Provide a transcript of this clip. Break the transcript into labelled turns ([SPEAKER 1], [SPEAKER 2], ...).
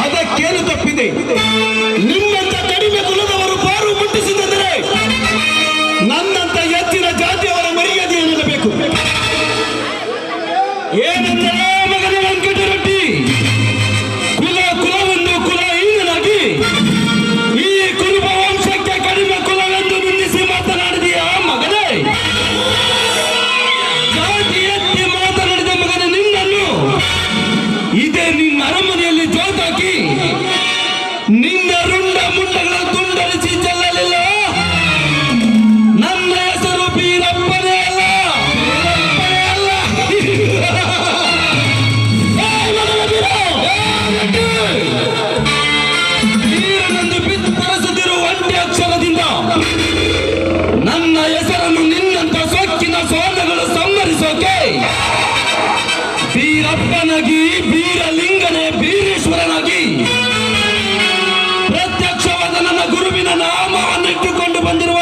[SPEAKER 1] ಅದಕ್ಕೇನು ತಪ್ಪಿದೆ? ನಿಮ್ಮಂತ ಕಡಿಮೆ ಕುಲದವರು ಬಾರು ಮುಟ್ಟಿಸಿದರೆ ನನ್ನಂತ ಎತ್ತಿನ ಜಾತಿಯವರ ಮರ್ಯಾದೆ ಏನಿರಬೇಕು? ಏನಂದರೆ ಮಗನ ವೆಂಕಟರೆಡ್ಡಿ ಕುಲವೆಂದು ಕುಲಹೀನನಾಗಿ ಈ ಕುರುಬ ವಂಶಕ್ಕೆ ಕಡಿಮೆ ಕುಲವೆಂದು ನಿಂದಿಸಿ ಮಾತನಾಡಿದೆಯಾ ಮಗನೇ? ಜಾತಿ ಎತ್ತಿ ಮಾತನಾಡಿದ ಮಗನ ನಿನ್ನನ್ನು ಇದೇ ನಿನ್ನ ಅರಮನೆಯಲ್ಲಿ ಜೋತಾಕಿ ನಿನ್ನ ರುಂಡ ಮುಂಡಗಳ ತುಂಡರಿಸಿ ಚೆಲ್ಲಲಿಲ್ಲ. ನನ್ನ ಹೆಸರು ಬೀರಪ್ಪನೇ ಅಲ್ಲ, ಬೀರನೆಂದು ಬಿತ್ತರಿಸುತ್ತಿರುವ ಒಂಟಿ ಅಕ್ಷರದಿಂದ ನನ್ನ ಹೆಸರನ್ನು ನಿನ್ನಂತ ಸೊಕ್ಕಿನ ಸೋದಗಳು ಸಂಹರಿಸೋಕೆ ಬೀರಪ್ಪನಾಗಿ ಬೀರಲಿಂಗನೇ ಬೀರೇಶ್ವರನಾಗಿ ಪ್ರತ್ಯಕ್ಷವಾದ ನನ್ನ ಗುರುವಿನ ನಾಮವನ್ನಿಟ್ಟುಕೊಂಡು ಬಂದಿರುವ